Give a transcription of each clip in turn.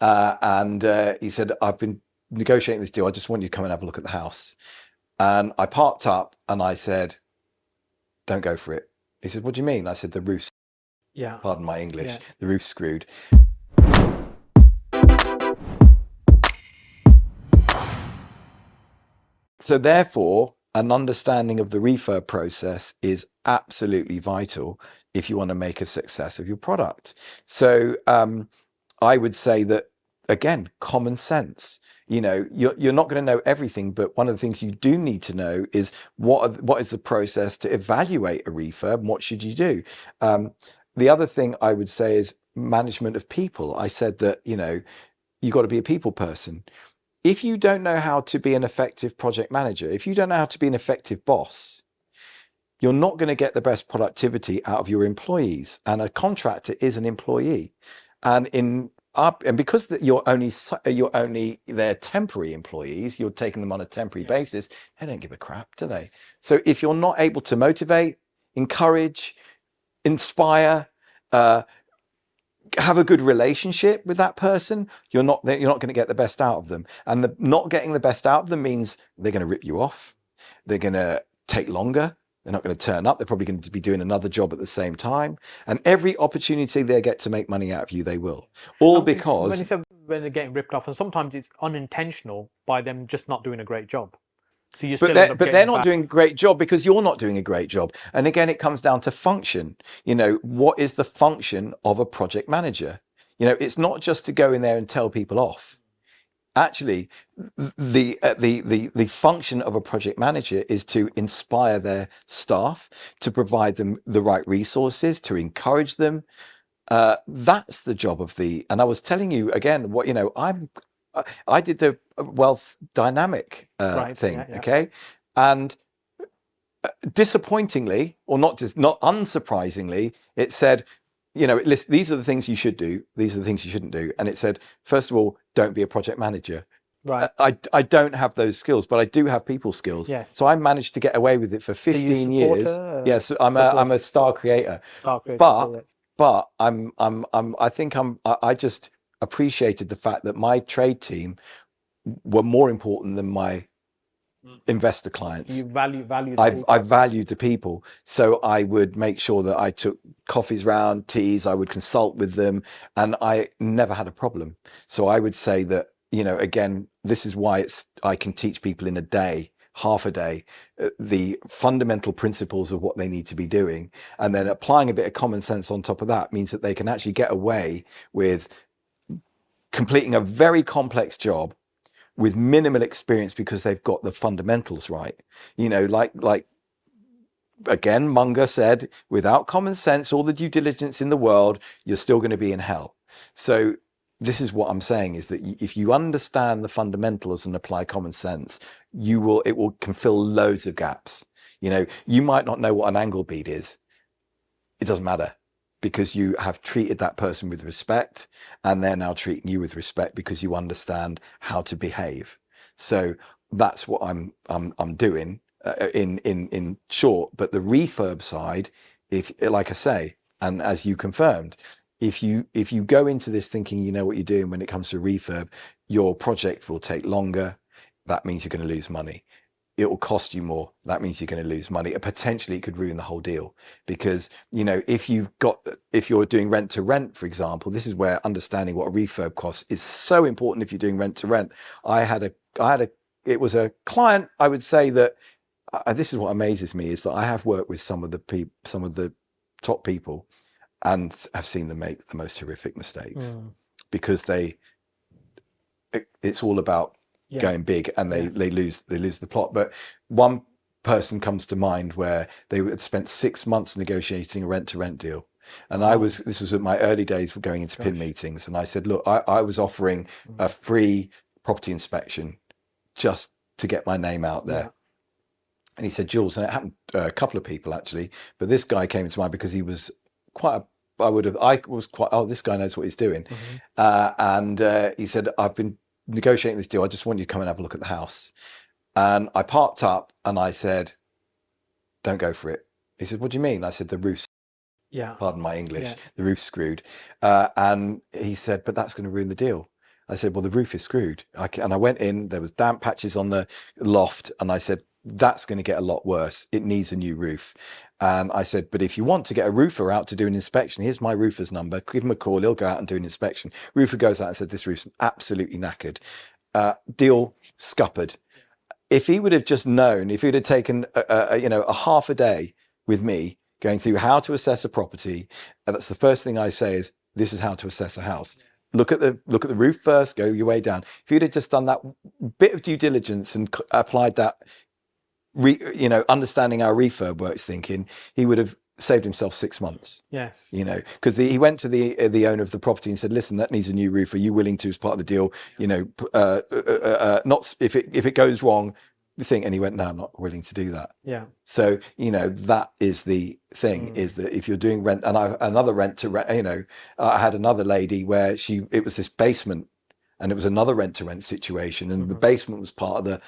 And he said, I've been negotiating this deal. I just want you to come and have a look at the house. And I parked up and I said, don't go for it. He said, what do you mean? I said, the roof's, Yeah. pardon my English, Yeah. the roof's screwed. So therefore, an understanding of the refurb process is absolutely vital if you want to make a success of your product. So I would say that, again, common sense. You're not going to know everything, but one of the things you do need to know is what is the process to evaluate a refurb and what should you do. The other thing I would say is management of people. I said that, you've got to be a people person. If you don't know how to be an effective project manager, if you don't know how to be an effective boss, you're not going to get the best productivity out of your employees. And a contractor is an employee. And because you're only their temporary employees, you're taking them on a temporary basis, they don't give a crap, do they? So if you're not able to motivate, encourage, inspire, uh, have a good relationship with that person, you're not going to get the best out of them. And the not getting the best out of them means they're going to rip you off. They're going to take longer. They're not going to turn up. They're probably going to be doing another job at the same time. And every opportunity they get to make money out of you, they will. All When you because, said when they're getting ripped off, and sometimes it's unintentional by them just not doing a great job. So you but still end they're, up but they're getting not bad. doing a great job because you're not doing a great job. And again, it comes down to function. What is the function of a project manager? It's not just to go in there and tell people off. Actually, the function of a project manager is to inspire their staff, to provide them the right resources, to encourage them. That's the job of and I was telling you again, I did the wealth dynamic Right. thing, Yeah. Yeah. okay? And disappointingly, or not unsurprisingly, it said, these are the things you should do, these are the things you shouldn't do. And it said, first of all, don't be a project manager. Right. I don't have those skills, but I do have people skills. Yes. So I managed to get away with it for So you 15 years. supporter, Yes, I'm a star creator, star creator. but Cool. Yes. I think I just appreciated the fact that my trade team were more important than my investor clients. You value the I people. valued the people, so I would make sure that I took coffees round, teas. I would consult with them, and I never had a problem. So I would say that, again, this is why I can teach people in a day, half a day, the fundamental principles of what they need to be doing, and then applying a bit of common sense on top of that means that they can actually get away with completing a very complex job with minimal experience because they've got the fundamentals right. Like again, Munger said, without common sense, all the due diligence in the world, you're still going to be in hell. So this is what I'm saying, is that if you understand the fundamentals and apply common sense, can fill loads of gaps. You might not know what an angle bead is. It doesn't matter, because you have treated that person with respect, and they're now treating you with respect because you understand how to behave. So that's what I'm doing in short. But the refurb side, if, like I say, and as you confirmed, if you go into this thinking you know what you're doing when it comes to refurb, your project will take longer. That means you're going to lose money. It will cost you more. That means you're going to lose money. Potentially, it could ruin the whole deal, because if you're doing rent to rent, for example, this is where understanding what a refurb costs is so important. If you're doing rent to rent, it was a client. I would say that this is what amazes me, is that I have worked with some of the top people, and have seen them make the most horrific mistakes, because it's all about going big, and they lose the plot. But one person comes to mind where they had spent 6 months negotiating a rent to rent deal. And this was at my early days going into PIN meetings. And I said, look, I was offering a free property inspection just to get my name out there. And he said, Jules, and it happened to a couple of people actually, but this guy came to mind because he was I was quite, oh, this guy knows what he's doing. And he said, I've been negotiating this deal. I just want you to come and have a look at the house. And I parked up and I said, don't go for it. He said, what do you mean? I said, the roof's, pardon my English, the roof's screwed. And he said, but that's going to ruin the deal. I said, well, the roof is screwed. And I went in, there was damp patches on the loft, and I said, that's going to get a lot worse. It needs a new roof. And I said, but if you want to get a roofer out to do an inspection, here's my roofer's number. Give him a call. He'll go out and do an inspection. Roofer goes out and said, this roof's absolutely knackered. Deal scuppered. If he would have just known, if he'd have taken a half a day with me going through how to assess a property, and that's the first thing I say is, this is how to assess a house. Look at the roof first, go your way down. If you'd have just done that bit of due diligence and applied that, understanding how refurb works thinking, he would have saved himself 6 months. Yes. Because he went to the owner of the property and said, listen, that needs a new roof. Are you willing to, as part of the deal, not if it goes wrong, and he went, no, I'm not willing to do that. Yeah. So, that is the thing, is that if you're doing rent, and I had another lady where it was this basement, and it was another rent to rent situation, and the basement was part of the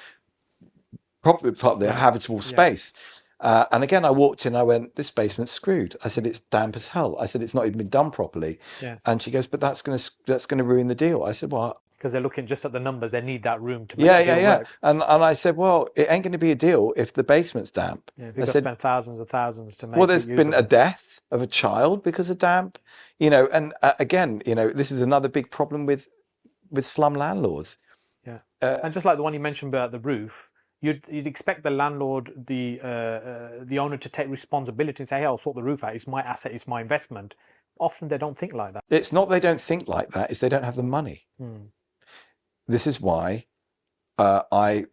habitable space. And again, I walked in, I went, this basement's screwed. I said, it's damp as hell. I said, it's not even been done properly. Yes. And she goes, but that's going to ruin the deal. I said, well, because they're looking just at the numbers, they need that room to make the deal work. And I said, well, it ain't going to be a deal if the basement's damp. Yeah, you've got to spend thousands and thousands to make well, there's it been a usable. death of a child because of damp, and again, this is another big problem with slum landlords. Yeah. And just like the one you mentioned about the roof, you'd expect the landlord, the owner, to take responsibility and say, hey, I'll sort the roof out. It's my asset, it's my investment. Often they don't think like that. It's not they don't think like that, it's they don't have the money. This is why I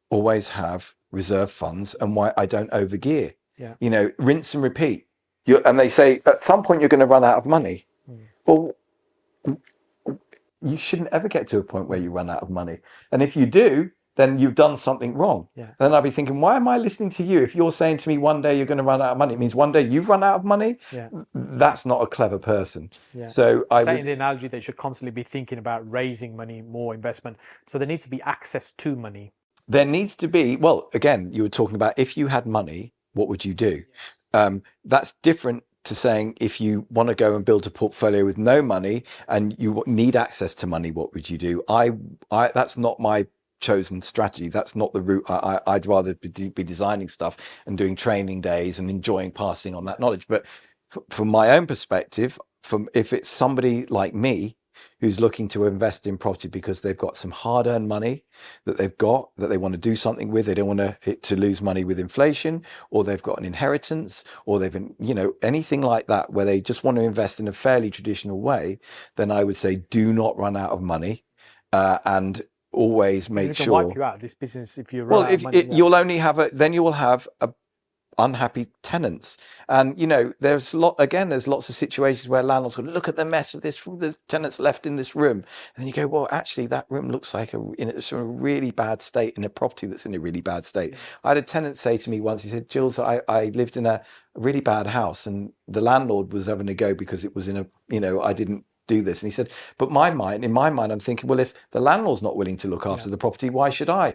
always have reserve funds, and why I don't overgear. Yeah. Rinse and repeat. And they say at some point you're going to run out of money. Well, you shouldn't ever get to a point where you run out of money. And if you do, then you've done something wrong. Yeah. Then I'll be thinking, why am I listening to you? If you're saying to me one day you're going to run out of money, it means one day you've run out of money. Yeah. That's not a clever person. Yeah. So saying the analogy, they should constantly be thinking about raising money, more investment. So there needs to be access to money. There needs to be, well, again, you were talking about if you had money, what would you do? That's different to saying if you want to go and build a portfolio with no money and you need access to money, what would you do? That's not my chosen strategy. That's not the route. I'd rather be designing stuff and doing training days and enjoying passing on that knowledge. But from my own perspective, if it's somebody like me who's looking to invest in property because they've got some hard-earned money that they've got that they want to do something with, they don't want to lose money with inflation, or they've got an inheritance, or they've been, anything like that, where they just want to invest in a fairly traditional way, then I would say do not run out of money, and always make sure. Wipe you out of this business if you run out of money. You'll only have you will have unhappy tenants, and there's lots of situations where landlords go, look at the mess of this, the tenants left in this room, and then you go, well, actually that room looks like it's in a really bad state, in a property that's in a really bad state. I had a tenant say to me once, he said, Jules, I lived in a really bad house, and the landlord was having a go because it was in a I didn't do this. And he said, but in my mind I'm thinking, well, if the landlord's not willing to look after the property, why should I?